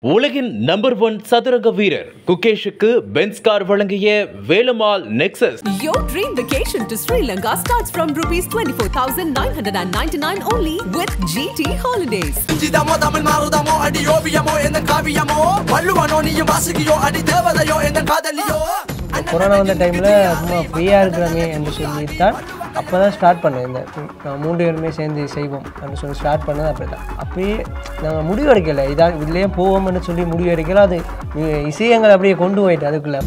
உலகின் நம்பர் 1 சதுரங்க வீரர் குகேஷுக்கு பென்ஸ் கார் வழங்கிய Velammal nexus. Your dream vacation to Sri Lanka starts from rupees 24,999 only with GT Holidays. ஜிதமோ தமிழ் மாறுதமோ அடி ஓவியமோ எந்த காவியமோ வள்ளுவனோ நீயும் வாசுகியோ அடி தேவதையோ எந்த காதலியோ. கொரோனா வந்த டைமில் சும்மா ஃப்ரீயாக இருக்கிறோமே என்று சொல்லித்தான் அப்போ தான் ஸ்டார்ட் பண்ணேன். இந்த நான் 3 பேருமே சேர்ந்து செய்வோம் அப்படின்னு சொல்லி ஸ்டார்ட் பண்ணது அப்படி தான். அப்பயே நாங்கள் முடிவு எடுக்கலை, இதான் இதுலேயே போவோம்னு சொல்லி முடிவு எடுக்கல. அது இசையங்கள் அப்படியே கொண்டு போயிட்டு அதுக்குள்ளே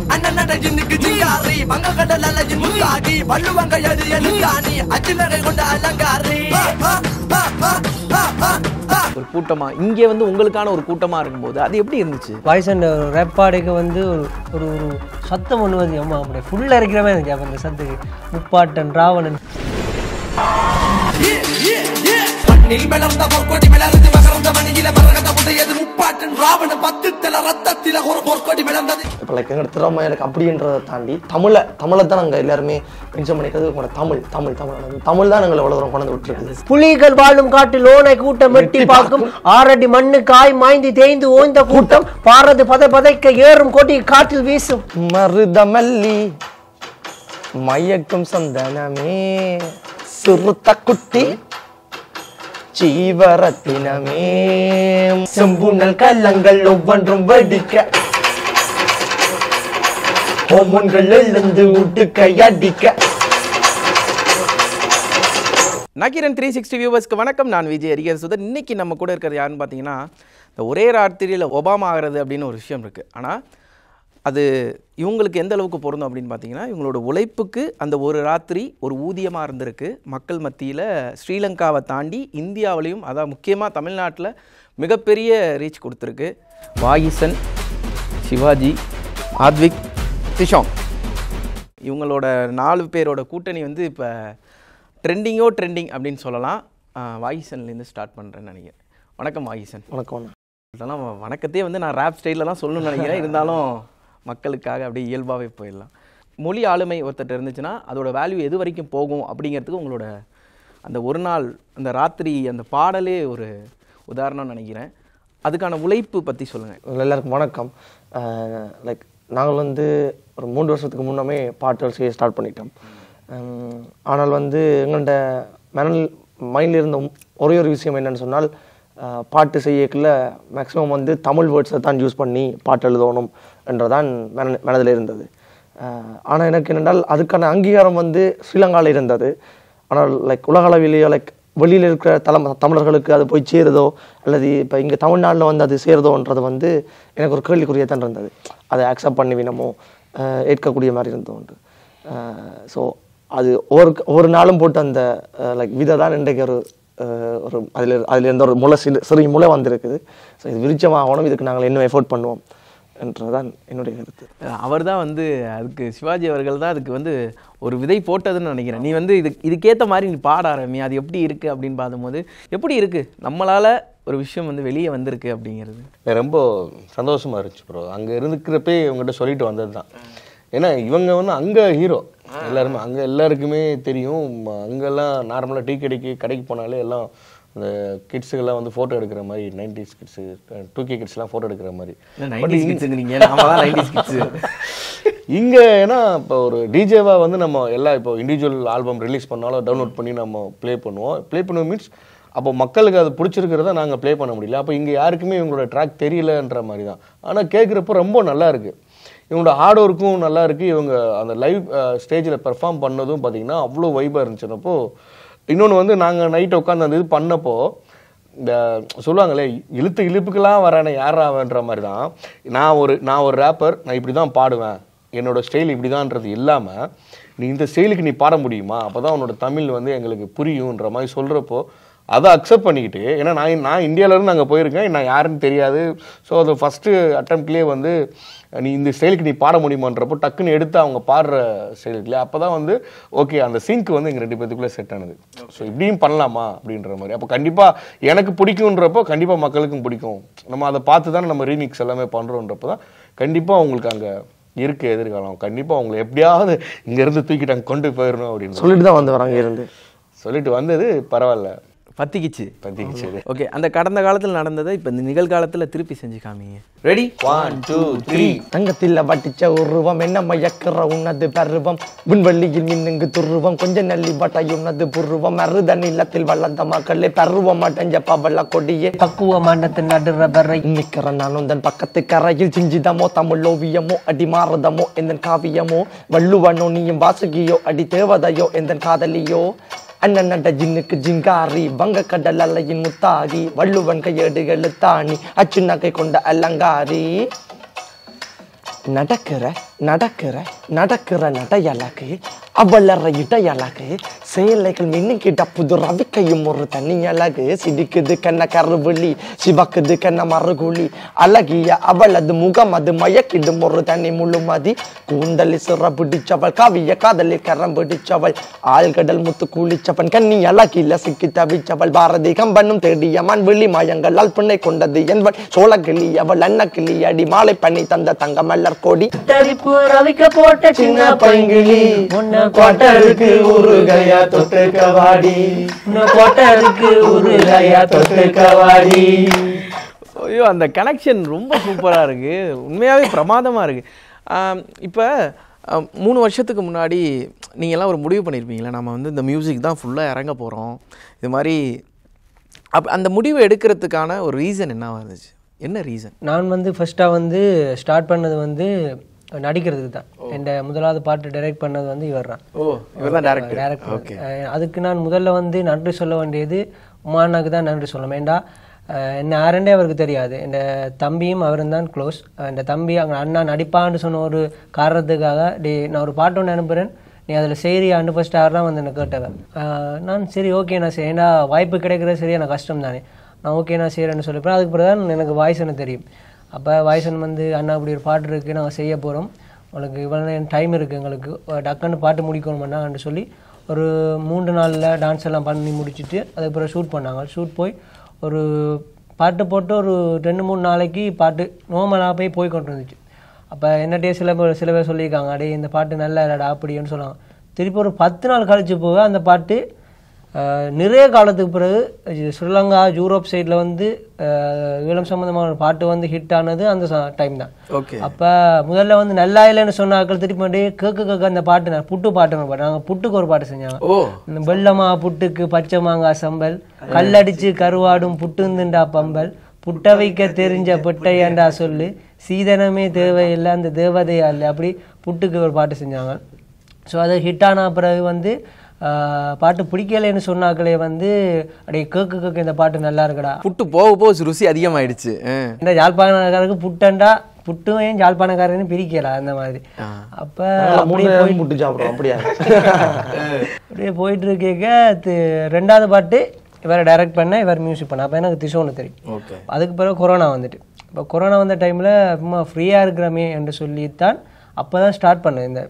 ஒரு கூட்டமாக இங்கே வந்து உங்களுக்கான ஒரு கூட்டமாக இருக்கும்போது அது எப்படி இருந்துச்சு? வாய்ஸ் அண்ட் ரேப் பாடைக்கு வந்து ஒரு ஒரு சத்தம் ஒன்று வந்து அம்மா அப்படியே ஃபுல்லாக இருக்கிறமே எனக்கு அப்போ அந்த சத்துக்கு முப்பாட்டன் ராவணன் இப்போ லைக் எங்களோட திறமை எனக்கு அப்படின்றத தாண்டி தமிழை தான் நாங்கள் எல்லாருமே மென்ஷன் பண்ணிக்கிறது. உங்களோட தமிழ் தான் எங்களை எவ்வளோ தூரம் கொண்டு விட்டுருக்குது. புலிகள் வாழும் காட்டில் ஓனை கூட்டம் வெட்டி பார்க்கும் 6 அடி மண்ணு காய் மாய்ந்து தேய்ந்து ஓய்ந்த கூட்டம் பாரது பதைக்க ஏறும் கொடி காற்றில் வீசும் மருதமல்லி மயக்கும் சந்தனமே சுருத்த குட்டி ஜீவரத்தினமே செம்புனல் கல்லங்கள் ஒவ்வொன்றும் வடிக்க ஹோமோன்கள் எழுந்து விட்டுக்க அடிக்க. நக்கீரன் 360 வியூவர்ஸ்க்கு வணக்கம். நான் விஜய் அரிகர் சுதன். இன்னைக்கு நம்ம கூட இருக்கிறது யாருன்னு பார்த்தீங்கன்னா, இந்த ஒரே ராத்திரியில் ஒபாமா ஆகிறது அப்படின்னு ஒரு விஷயம் இருக்குது. ஆனால் அது இவங்களுக்கு எந்த அளவுக்கு பொருந்தும் அப்படின்னு பார்த்தீங்கன்னா, இவங்களோட உழைப்புக்கு அந்த ஒரு ராத்திரி ஒரு ஊதியமாக இருந்திருக்கு. மக்கள் மத்தியில் ஸ்ரீலங்காவை தாண்டி இந்தியாவிலையும், அதான் முக்கியமாக தமிழ்நாட்டில் மிகப்பெரிய ரீச் கொடுத்துருக்கு. வாயிசன், சிவாஜி, ஆத்விக், திஷாங் இவங்களோட 4 பேரோட கூட்டணி வந்து இப்போ ட்ரெண்டிங் அப்படின்னு சொல்லலாம். வாயிசன்லேருந்து ஸ்டார்ட் பண்ணுறேன்னு நினைக்கிறேன். வணக்கம் வாயிசன். வணக்கம். இதெல்லாம் வணக்கத்தையே வந்து நான் ரேப் ஸ்டைலில் தான் சொல்லணும்னு நினைக்கிறேன். இருந்தாலும் மக்களுக்காக அப்படியே இயல்பாகவே போயிடலாம். மொழி ஆளுமை ஒருத்தர் இருந்துச்சுன்னா அதோட வேல்யூ எது வரைக்கும் போகும் அப்படிங்கிறதுக்கு உங்களோட அந்த ஒரு நாள் அந்த ராத்திரி அந்த பாடலே ஒரு உதாரணம் நினைக்கிறேன். அதுக்கான உழைப்பு பற்றி சொல்லுங்கள். எல்லாருக்கும் வணக்கம். லைக் நாங்கள் வந்து ஒரு 3 வருஷத்துக்கு முன்னமே பாட்டுகள் செய்ய ஸ்டார்ட் பண்ணிட்டோம். ஆனால் வந்து எங்கள்கிட்ட மைண்டில் இருந்த ஒரே ஒரு விஷயம் என்னென்னு சொன்னால், பாட்டு செய்யக்குள்ள மேக்ஸிமம் வந்து தமிழ் வேர்ட்ஸை தான் யூஸ் பண்ணி பாட்டு எழுதணும் என்றதான் மனதில் இருந்தது. ஆனால் எனக்கு என்னென்றால் அதுக்கான அங்கீகாரம் வந்து ஸ்ரீலங்காவில் இருந்தது. ஆனால் லைக் உலக அளவிலேயோ லைக் வெளியில் இருக்கிற தமிழர்களுக்கு அது போய் சேருதோ அல்லது இப்போ இங்கே தமிழ்நாட்டில் வந்து அது சேருதோன்றது வந்து எனக்கு ஒரு கேள்விக்குறியாக தான் இருந்தது. அதை அக்செப்ட் பண்ணிவினமோ ஏற்கக்கூடிய மாதிரி இருந்தோன்று. ஸோ அது ஒவ்வொரு நாளும் போட்டு அந்த லைக் விதை தான் இன்றைக்கு ஒரு அதில் இருந்த ஒரு சிறிய முளை வந்திருக்குது. ஸோ இது விருட்சமாகணும், இதுக்கு நாங்கள் இன்னும் எஃபோர்ட் பண்ணுவோம் என்றதான் என்னுடைய கருத்து. அவர் தான் வந்து அதுக்கு சிவாஜி அவர்கள் தான் அதுக்கு வந்து ஒரு விதை போட்டதுன்னு நினைக்கிறேன். நீ வந்து இதுக்கேற்ற மாதிரி நீ பாட ஆரம்பி, அது எப்படி இருக்குது அப்படின்னு பார்க்கும்போது எப்படி இருக்குது, நம்மளால் ஒரு விஷயம் வந்து வெளியே வந்திருக்கு அப்படிங்கிறது ரொம்ப சந்தோஷமாக இருந்துச்சு ப்ரோ. அங்கே இருந்துக்கிறப்பே இவங்ககிட்ட சொல்லிட்டு வந்தது தான். ஏன்னா இவங்க வந்து அங்கே ஹீரோ எல்லாருமே, அங்கே எல்லாருக்குமே தெரியும். அங்கெல்லாம் நார்மலாக டீ கடைக்கு போனாலே எல்லாம் இந்த கிட்ஸுக்கெல்லாம் வந்து ஃபோட்டோ எடுக்கிற மாதிரி 90s கிட்ஸு 2K கிட்ஸ்லாம் ஃபோட்டோ எடுக்கிற மாதிரி. இங்கே ஏன்னா இப்போ ஒரு டிஜேவாக வந்து நம்ம எல்லாம் இப்போ இண்டிவிஜுவல் ஆல்பம் ரிலீஸ் பண்ணாலும் டவுன்லோட் பண்ணி நம்ம ப்ளே பண்ணுவோம் மீன்ஸ் அப்போ மக்களுக்கு அது பிடிச்சிருக்கிறத நாங்கள் ப்ளே பண்ண முடியல. அப்போ இங்கே யாருக்குமே இவங்களோட ட்ராக் தெரியலன்ற மாதிரி தான். ஆனால் கேட்குறப்போ ரொம்ப நல்லா இருக்குது. இவங்களோட ஹார்ட் ஒர்க்கும் நல்லா இருக்குது. இவங்க அந்த லைவ் ஸ்டேஜில் பெர்ஃபார்ம் பண்ணதும் பார்த்திங்கன்னா அவ்வளோ வைப்பாக இருந்துச்சுன்னப்போ. இன்னொன்று வந்து நாங்கள் நைட்டு உட்காந்து அந்த இது பண்ணப்போ இந்த சொல்லுவாங்களே இழுப்புக்கெல்லாம் வரானே யாராவன்ற மாதிரி தான். நான் ஒரு ரேப்பர், நான் இப்படி தான் பாடுவேன், என்னோடய ஸ்டைல் இப்படி தான்ன்றது இல்லாமல் நீ இந்த ஸ்டைலுக்கு நீ பாட முடியுமா, அப்போ தான் உன்னோட தமிழ் வந்து எங்களுக்கு புரியுன்ற மாதிரி சொல்கிறப்போ அதை அக்செப்ட் பண்ணிக்கிட்டு, ஏன்னா நான் இந்தியாவிலேருந்து அங்கே போயிருக்கேன், நான் யாருன்னு தெரியாது. ஸோ அது ஃபஸ்ட்டு அட்டம்ப்ட்லேயே வந்து நீ இந்த ஸ்டைலுக்கு நீ பாட முடியுமான்றப்போ டக்குன்னு எடுத்து அவங்க பாடுற ஸ்டைலுக்குலையே அப்போ தான் வந்து ஓகே அந்த சிங்க் வந்து எங்கள் 2 பேத்துக்குள்ளே செட் ஆனது. ஸோ இப்படியும் பண்ணலாமா அப்படின்ற மாதிரி. அப்போ கண்டிப்பாக எனக்கு பிடிக்குன்றப்போ கண்டிப்பாக மக்களுக்கும் பிடிக்கும். நம்ம அதை பார்த்து தானே நம்ம ரீமிக்ஸ் எல்லாமே பண்ணுறோன்றப்போ தான் கண்டிப்பாக அவங்களுக்கு அங்கே இருக்குது எதிர்காலம். கண்டிப்பாக அவங்களை எப்படியாவது இங்கேருந்து தூக்கிட்டு அங்கே கொண்டு போயிடணும் அப்படின்னு சொல்லிட்டு தான் வந்து வராங்க. இருந்து சொல்லிட்டு வந்தது பரவாயில்ல. பத்திக்கிச்சு பத்திக்கிச்சு. ஓகே, அந்த கடந்த காலத்தில் நடந்ததை இப்போ இந்த நிகழ்காலத்தில் திருப்பி செஞ்சு காமிங்க. ரெடி? 1 2 3. தங்கத்தில் பட்டிச்ச உருவம் என்ன மயக்கிற உன்னது பருவம் விண்வெளியில் மின்னுங்கு துருவம் கொஞ்சம் நல்லி பட்டாய் உன்னது புருவம் மருத நிலத்தில் வளர்ந்த மக்களே பருவம் அடைஞ்ச பவள கொடியே பக்குவமானத்தின் நடுற வரை நிக்கிற நானும் தன் பக்கத்து கரையில் சிஞ்சிதமோ தமிழ் ஓவியமோ அடி மாறுதமோ எந்த காவியமோ வள்ளுவனோ நீயும் வாசுகியோ அடி தேவதையோ எந்த காதலியோ அண்ணன் நட ஜின்னுக்கு ஜிங்காரி வங்க கடல் அலையின் முத்தாகி வள்ளுவன் கையேடு எழுத்தாணி அச்சு நகை கொண்ட அலங்காரி நடக்கிற நடக்கிற நடக்கிற நடையழகு அவளற இடையழகு சேலைகள் மின்னுக்கிட்ட புது ரவிக்கையும் ஒரு தனி அழகு சிரிக்குது கண்ண கருவிழி சிவக்குது கண்ண மறுகுழி அழகிய அவளது முகம் அது மயக்கிடும் ஒரு தனி முழுமதி கூந்தலி சிற பிடிச்சவள் காவிய காதலில் கரம் பிடிச்சவள் ஆழ்கடல் முத்து குளிச்சவன் கண்ணி அழகில சிக்கி தவிச்சவள் பாரதி கம்பனும் தேடிய மண் விழி மாயங்களால் பிள்ளை கொண்டது என்பள் சோழக்கிளி அவள் அன்னக்கிளி அடி மாலை பண்ணி தந்த தங்க மல்லர் கொடி தரிப்பு ரவிக்க போட்ட சின்ன பைங்கிளி உன்ன கோட்டருக்கு உருகையா தொட்டு கவாடி கோட்டருக்கு உருகையா தொட்டு கவாடி. ஐயோ, அந்த கனெக்ஷன் ரொம்ப சூப்பராக இருக்குது, உண்மையாகவே பிரமாதமாக இருக்குது. இப்போ 3 வருஷத்துக்கு முன்னாடி நீங்கள்லாம் ஒரு முடிவு பண்ணியிருப்பீங்களா, நம்ம வந்து இந்த மியூசிக் தான் ஃபுல்லாக இறங்க போகிறோம் இது மாதிரி. அந்த முடிவு எடுக்கிறதுக்கான ஒரு ரீசன் என்னவா இருந்துச்சு? என்ன ரீசன்? நான் வந்து ஃபர்ஸ்ட்டாக வந்து ஸ்டார்ட் பண்ணது வந்து நடிக்கிறதுக்கு தான். என் முதலாவது பாட்டு டைரக்ட் பண்ணது வந்து இவர் தான். இவர் தான் டைரக்டர். ஓகே, அதுக்கு நான் முதல்ல வந்து நன்றி சொல்ல வேண்டியது உமானாக்கு தான் நன்றி சொல்லணும். ஏண்டா என்ன யாருண்டே அவருக்கு தெரியாது. என் தம்பியும் அவரும் தான் க்ளோஸ். என் தம்பி அங்கே அண்ணா நடிப்பான்னு சொன்ன ஒரு காரணத்துக்காக நான் ஒரு பாட்டு ஒன்று அனுப்புகிறேன், நீ அதில் சரியான்னு ஃபர்ஸ்ட் அவர் தான் வந்து எனக்கு கேட்டவன். நான் சரி ஓகே நான் சரி, ஏன்னா வாய்ப்பு கிடைக்கிறது சரியா நான் கஷ்டம் தானே, நான் ஓகே நான் செய்கிறேன்னு சொல்லிப்பேன். அதுக்கு பிறகு தான் எனக்கு வாய்ஸ்ன்னு தெரியும். அப்போ வாய்ஸன் வந்து அண்ணா அப்படி ஒரு பாட்டு இருக்குது, நாங்கள் செய்ய போகிறோம், உங்களுக்கு இவ்வளோ டைம் இருக்குது, எங்களுக்கு டக்குன்னு பாட்டு முடிக்கணுமெண்ணான்னு சொல்லி ஒரு 3 நாளில் டான்ஸ் எல்லாம் பண்ணி முடிச்சுட்டு அதுக்கப்புறம் ஷூட் பண்ணாங்க. ஷூட் போய் ஒரு பாட்டு போட்டு ஒரு 2-3 நாளைக்கு பாட்டு நோமலாக போய் கொண்டு வந்துச்சு. அப்போ என்னட்டே சில பேர் சொல்லியிருக்காங்க, அடே இந்த பாட்டு நல்லா இல்லடா அப்படின்னு சொன்னாங்க. திருப்பி ஒரு 10 நாள் கழிச்சு போக அந்த பாட்டு நிறைய காலத்துக்கு பிறகு ஸ்ரீலங்கா யூரோப் சைடில் வந்து ஈழம் சம்மந்தமான பாட்டு வந்து ஹிட் ஆனது அந்த டைம் தான். அப்போ முதல்ல வந்து நல்லா இல்லைன்னு சொன்னாக்கள் திருப்பி வந்து கேட்க அந்த பாட்டு புட்டு பாட்டு பாட்டு நாங்கள் புட்டுக்கு ஒரு பாட்டு செஞ்சாங்க. இந்த வெள்ளமா புட்டுக்கு பச்சை மாங்காய் சம்பல் கல்லடிச்சு கருவாடும் புட்டுந்துண்டா பம்பல் புட்ட வைக்க தெரிஞ்ச புட்டையாண்டா சொல்லு சீதனமே தேவையில்லை அந்த தேவதையா இல்லை, அப்படி புட்டுக்கு ஒரு பாட்டு செஞ்சாங்க. ஸோ அது ஹிட் ஆன பிறகு வந்து பாட்டு பிடிக்கலைன்னு சொன்னாக்களே வந்து அப்படியே கேட்க இந்த பாட்டு நல்லா இருக்குடா, புட்டு போக போக ருசி அதிகமாயிடுச்சு. இந்த யாழ்ப்பாணக்காரருக்கு புட்டண்டா புட்டும் ஏன் யாழ்ப்பாணக்காரன்னு பிரிக்கல அந்த மாதிரி. அப்போ புட்டு சாப்பிடுவோம் அப்படியே போயிட்டு இருக்கேக்க 2வது பாட்டு இவரை டைரக்ட் பண்ண இவர் மியூசிக் பண்ண. அப்போ எனக்கு திசோன்னு தெரியும். அதுக்கு பிறகு கொரோனா வந்துட்டு. இப்போ கொரோனா வந்த டைமில் சும்மா ஃப்ரீயாக இருக்கிறமே என்று சொல்லித்தான் அப்போ தான் ஸ்டார்ட் பண்ணேன். இந்த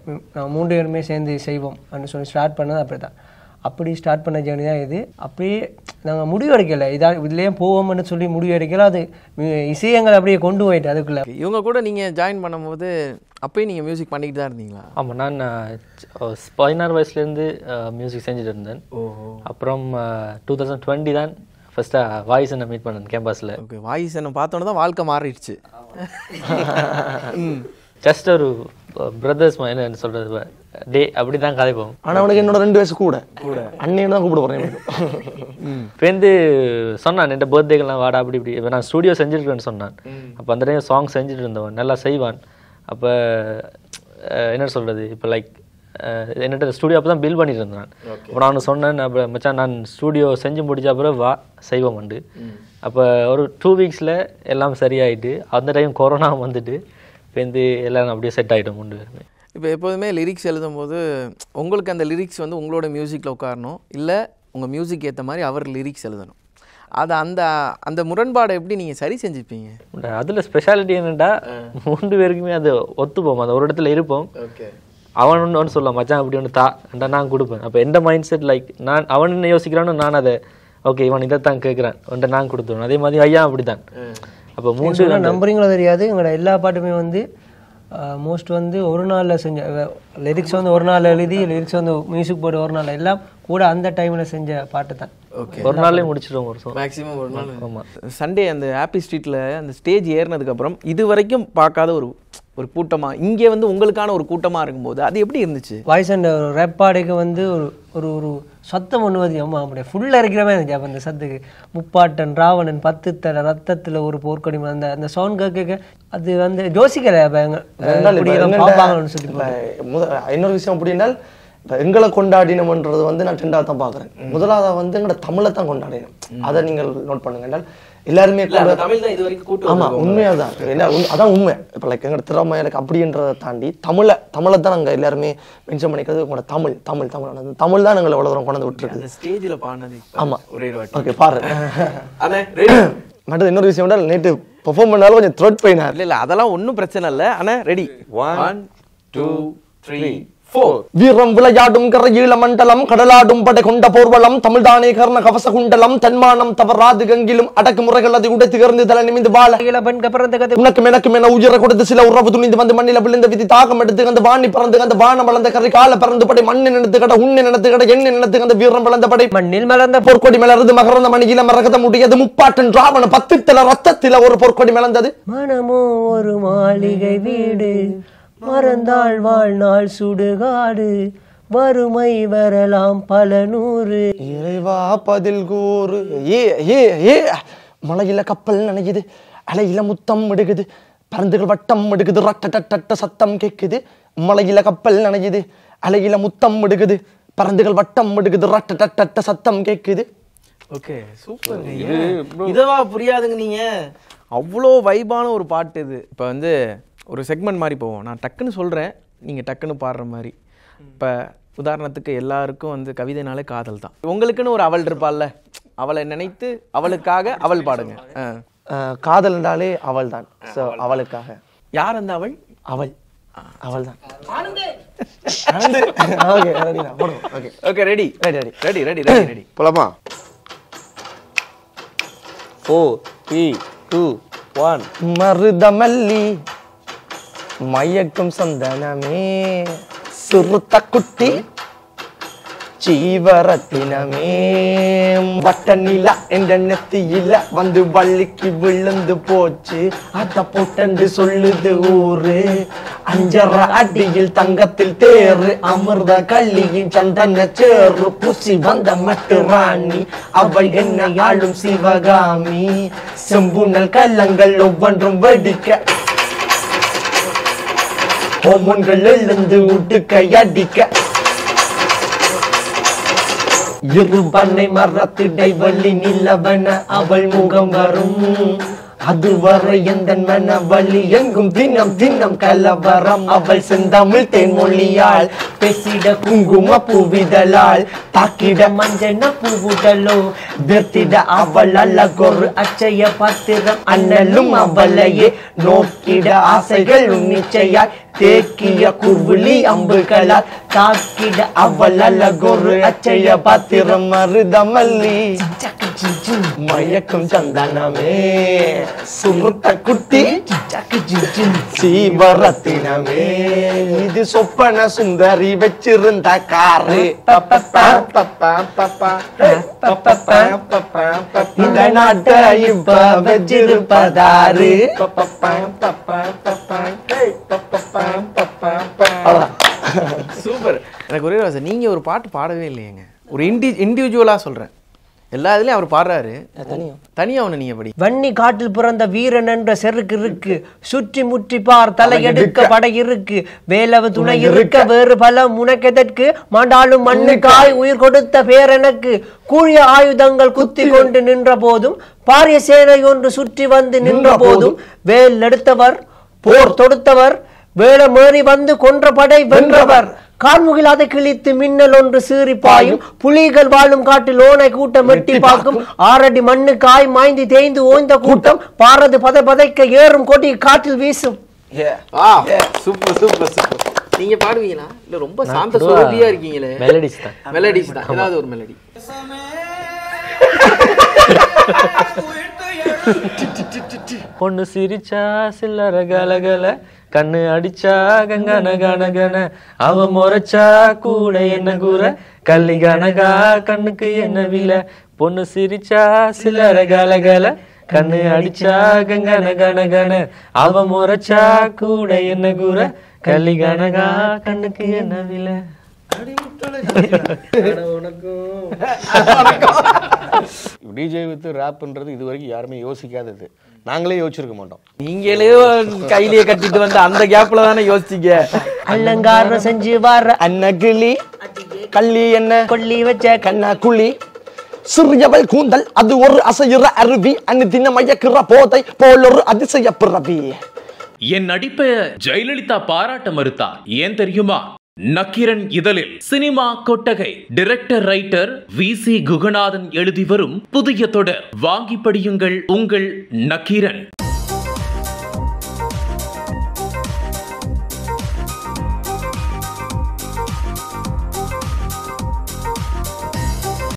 3 பேருமே சேர்ந்து செய்வோம் அப்படின்னு சொல்லி ஸ்டார்ட் பண்ணது அப்படி தான். அப்படி ஸ்டார்ட் பண்ண ஜேர்னி தான் இது. அப்படியே நாங்கள் முடிவு எடுக்கலை, இதான் இதுலேயே போவோம்னு சொல்லி முடிவு எடுக்கல. அது இசையங்கள் அப்படியே கொண்டு போயிட்டு அதுக்குள்ளே. இவங்க கூட நீங்கள் ஜாயின் பண்ணும்போது அப்போயும் நீங்கள் மியூசிக் பண்ணிக்கிட்டு தான் இருந்தீங்களா? ஆமாம், நான் 16 வயசுலேருந்து மியூசிக் செஞ்சுட்டு இருந்தேன். அப்புறம் 2020 தான் ஃபஸ்ட்டாக வாய்ஸனை மீட் பண்ணேன் கேம்பஸில். ஓகே, வாய்ஸனை பார்த்தோன்னே தான் வாழ்க்கை மாறிடுச்சு. ஜஸ்ட் ஒரு பிரதர்ஸ் என்ன சொல்கிறது டே அப்படி தான் கதைப்போம். ஆனால் அவனுக்கு என்னோட 2 வயசு கூட அண்ணன் தான் கூப்பிட போகிறேன். இப்போ வந்து சொன்னான் என் பர்த்டேக்கெல்லாம் வாடா அப்படி இப்படி. இப்போ நான் ஸ்டூடியோ செஞ்சுருக்கேன்னு சொன்னான். அப்போ அந்த டைம் சாங் செஞ்சுட்டு இருந்தவன் நல்லா செய்வான். அப்போ என்ன சொல்கிறது, இப்போ லைக் என்னட்ட ஸ்டூடியோ அப்போ தான் பில் பண்ணிட்டு இருந்தான். அப்போ நான் சொன்னேன், அப்போ மச்சான் நான் ஸ்டூடியோ செஞ்சு முடிச்ச அப்புறம் வா செய்வோம் உண்டு. அப்போ ஒரு 2 வீக்ஸில் எல்லாம் சரியாயிட்டு அந்த டைம் கொரோனா வந்துட்டு இப்போ வந்து எல்லாம் அப்படியே செட் ஆகிட்டோம் 3 பேருமே. இப்போ எப்போதுமே லிரிக்ஸ் எழுதும் போது உங்களுக்கு அந்த லிரிக்ஸ் வந்து உங்களோட மியூசிக்கில் உட்காரணும், இல்லை உங்கள் மியூசிக் ஏற்ற மாதிரி அவர் லிரிக்ஸ் எழுதணும். அது அந்த அந்த முரண்பாடை எப்படி நீங்கள் சரி செஞ்சுப்பீங்க? அதில் ஸ்பெஷாலிட்டி என்னென்னா 3 பேருக்குமே அது ஒத்துப்போம், அந்த ஒரு இடத்துல இருப்போம். அவன் ஒன்று சொல்லுவான் மச்சான் அப்படி ஒன்று தாண்டா நான் கொடுப்பேன். அப்போ எந்த மைண்ட் செட் லைக் நான் அவன் என்ன யோசிக்கிறானோ நான் அதை ஓகே இவன் இதைத்தான் கேட்குறான் ஒன்றை நான் கொடுத்துருவேன். அதே மாதிரி ஐயா அப்படி தான். அப்போ 3 நம்புறீங்களோ தெரியாது, எங்களோட எல்லா பாட்டுமே வந்து மோஸ்ட் வந்து ஒரு நாளில் செஞ்ச லிரிக்ஸ் வந்து ஒரு நாள் எழுதி லிரிக்ஸ் வந்து மியூசிக் போர்டு ஒரு நாள் எல்லாம் கூட அந்த டைமில் செஞ்ச பாட்டு தான். ஒரு நாள்லயே முடிச்சிடுவோம் ஒரு song. மேக்ஸிமம் ஒரு நாள். ஆமா. சண்டே அந்த ஹாப்பி ஸ்ட்ரீட்டில் அந்த ஸ்டேஜ் ஏறினதுக்கப்புறம் இது வரைக்கும் பார்க்காத ஒரு கூட்டமாக இங்கே வந்து உங்களுக்கான ஒரு கூட்டமாக இருக்கும்போது அது எப்படி இருந்துச்சு? வாய்ஸ் அண்ட் ரேப்பாடைக்கு வந்து ஒரு ஒரு சத்தம் ஒன்று வந்து அம்மா அப்படியே ஃபுல்லாக இருக்கிற மாதிரி இருந்துச்சு. அப்போ அந்த சத்துக்கு முப்பாட்டன் ராவணன் 10 தலை ரத்தத்தில் ஒரு போர்க்கொடி அந்த அந்த சவுண்ட் கேட்க அது வந்து யோசிக்கலை பார்ப்பாங்கன்னு சொல்லி. இன்னொரு விஷயம் அப்படின்னா இப்போ எங்களை கொண்டாடினோம்ன்றது வந்து நான் 2வது தான் பார்க்குறேன். முதலாவது வந்து எங்களோட தமிழை தான் கொண்டாடினோம். அதை நீங்கள் நோட் பண்ணுங்க. என்றால் எல்லாருமே தமிழ் தான் இது வரைக்கும் கூட்டம். ஆமாம், உண்மையாக தான். என்ன அதான் உண்மை. இப்போ லைக் எங்களோட திறமை எனக்கு அப்படின்றத தாண்டி தமிழை தான் நாங்கள் எல்லாருமே மென்ஷன் பண்ணிக்கிறது. உங்களோட தமிழ் தான் எங்களை எவ்வளோ தூரம் கொண்டு விட்டுருக்கு. ஸ்டேஜில் பாடினது. ஆமாம், ஒரே ஓகே பாரு. மட்டும் இன்னொரு விஷயம் என்றால் நேற்று பெர்ஃபார்ம் பண்ணாலும் கொஞ்சம் த்ரோட் பெயினா. இல்லை அதெல்லாம் ஒன்றும் பிரச்சனை இல்லை. ஆனால் ரெடி 1 2 3 4. வீரம் விளையாடும் கரையீழ மண்டலம் கடலாடும் படை கொண்ட போர்வலம் தமிழ்தானே கர்ண கவச குண்டலம் தன்மானம் தவறாது கங்கிலும் அடக்குமுறைகள் அதை உடை திகர்ந்து தலை நிமிந்து வாழ உனக்கும் எனக்கும் என உயிரை கொடுத்து சில உறவு துணிந்து வந்து மண்ணில விழுந்த விதி தாகம் எடுத்து அந்த வாணி பறந்து அந்த வானம் வளர்ந்த கரை கால பறந்து படை மண்ணை நினைத்து கடை உண்ணை நினைத்து கடை எண்ணெய் நினைத்து அந்த வீரம் வளர்ந்த படை மண்ணில் மலர்ந்த பொற்கொடி மலர்ந்து மகரந்த மணியில மரகத முடியது முப்பாட்டன் ராவண 10 தலை ரத்தத்தில ஒரு பொற்கொடி மலர்ந்தது. மனமோ ஒரு மாளிகை வீடு மறந்தாள் வாழ்நாள் சுடுகாடு வறுமை வரலாம் பல நூறு இறைவா பதில் கூறு. மலையில கப்பல் நனையுது அலையில முத்தம் எடுக்குது பறந்துகள் வட்டம் எடுக்குது ரட்ட சத்தம் கேட்குது. மலையில கப்பல் நனையுது அலையில முத்தம் எடுக்குது பறந்துகள் வட்டம் எடுக்குது ரட்ட சத்தம் கேட்குது. Okay super. இதவா புரியாதுங்க நீங்க. அவ்வளோ வைபான ஒரு பாட்டு இது. இப்போ வந்து ஒரு செக்மெண்ட் மாதிரி போவோம். நான் டக்குன்னு சொல்கிறேன், நீங்கள் டக்குன்னு பாடுற மாதிரி. இப்போ உதாரணத்துக்கு எல்லாருக்கும் வந்து கவிதைனாலே காதல் தான். உங்களுக்குன்னு ஒரு அவள் இருப்பாள்ல, அவளை நினைத்து அவளுக்காக அவள் பாடுங்க. காதல் என்றாலே அவள் தான். ஸோ அவளுக்காக. யார் அந்த அவள்? அவள் தான். Okay ready ready ready ready ready ready போலாமா? 4 3 2 1. மருதமல்லி மயக்கும் சந்தனமே சுருத்த குட்டி சீவரத்தினமே வட்ட நிலா என்ற நெத்தியில வந்து வள்ளிக்கு விழுந்து போச்சு அத போட்டு சொல்லுது ஊரு 5.5 அடியில் தங்கத்தில் தேரு அமிர்த கள்ளியின் சந்தன சேரு பூசி வந்த மட்டு ராணி அவள் என்னை ஆளும் சிவகாமி செம்புனல் கல்லங்கள் ஒவ்வொன்றும் வெடிக்க ஹோமோன்கள் எழுந்து உடுக்க அடிக்க இருபண்ணை மரத்திடை வள்ளி நிலவன அவள் முகம் வரும் அதுவரை எந்த மன வழி எங்கும் தினம் தினம் கலவரம் அவள் செந்தமிழ் தேன்மொழியாள் பேசிட குங்கும பூவிதழாள் தாக்கிட மஞ்சன பூவுடலோ வெர்த்திட அவள் அழகொரு அச்சய பாத்திரம் அண்ணலும் அவளையே நோக்கிட ஆசைகள் நிச்சயாய் தேக்கிய குர்விழி அம்புகளால் தாக்கிட அவள் அழகொரு அச்சய பாத்திரம் மருதமல்லி மயக்கும் சந்தனமே சுருட்ட குட்டி சீவரத்தினமே இது சொப்பன சுந்தரி வச்சிருந்த காரு இந்த நாட்டை இப்ப வச்சிருப்பதாரு. சூப்பர். எனக்கு ஒரே வாசம், நீங்க ஒரு பாட்டு பாடவே இல்லையேங்க. ஒரு இண்டிவிஜுவலா சொல்றேன், எல்லா இதுலயும் அவர் பாடுறாரு, தனியா ஒண்ணு நீங்க படி. வன்னி காட்டில் பிறந்த வீரன் என்ற செருக்கு இருக்கு, சுற்றி முற்றி பார் தலையெடுக்க படை இருக்கு, வேலவ துணை இருக்க வேறு பல முனக்கெதற்கு, மாண்டாலும் மண்ணுக்காய் உயிர் கொடுத்த பேரனுக்கு, கூழிய ஆயுதங்கள் குத்தி கொண்டு நின்ற போதும், பாரிய சேனை ஒன்று சுற்றி வந்து நின்ற போதும், வேல் எடுத்தவர் போர் தொடுத்தவர், வேல மேறி வந்து கொன்ற படை வென்றவர், கார்முகில் அதை கிழித்து மின்னல் ஒன்று சீறி பாயும், புலிகள் வாழும் காட்டில் ஓனை கூட்டம் வெட்டி பார்க்கும், 6 அடி மண்ணு காய் மாய்ந்து தேய்ந்து ஓய்ந்த கூட்டம், பாரது பதை பதைக்க ஏறும் கொடி காற்றில் வீசும். Super super super. நீங்க பாடுவீங்களா? இல்ல ரொம்ப சாந்த சுரபியா இருக்கீங்களே. மெலடிஸ் தான். மெலடிஸ் தான். ஏதாவது ஒரு மெலடி. பொண்ணு சிரிச்சா சில்லற கலகல, கண்ணு அடிச்சா கங்கன கனகன, அவ முறைச்சா கூட என்ன கூற, கள்ளி கனகா கண்ணுக்கு என்ன வில, பொண்ணு சிரிச்சா சிலர கலகல கண்ணு அடிச்சா கங்கன கன கன அவ முறைச்சா கூட என்ன கூற கள்ளி கனகா கண்ணுக்கு என்ன விலை. டிஜே வித் ரேப்ன்றது இது வரைக்கும் யாருமே யோசிக்காதது, நாங்களே யோசிச்சிருக்க மாட்டோம். நீங்களே கையிலேயே கட்டிட்டு வந்து அந்த கேப்ல தானே யோசிச்சீங்க. அலங்காரம் செஞ்சு வர அன்னகிளி கள்ளி என்ன கொல்லி வச்ச கண்ணா குழி சிறியவள் கூந்தல் அது ஒரு அசையுற அருவி அன்னிதின மயக்குற போதை போலொரு அதிசய பிறவி. என் நடிப்பை ஜெயலலிதா பாராட்ட மறுத்தா ஏன் தெரியுமா? நக்கீரன் இதழில் சினிமா கொட்டகை டைரக்டர் ரைட்டர் VC குகநாதன் எழுதி வரும் புதிய தொடர் வாங்கி படியுங்கள் உங்கள் நக்கீரன்.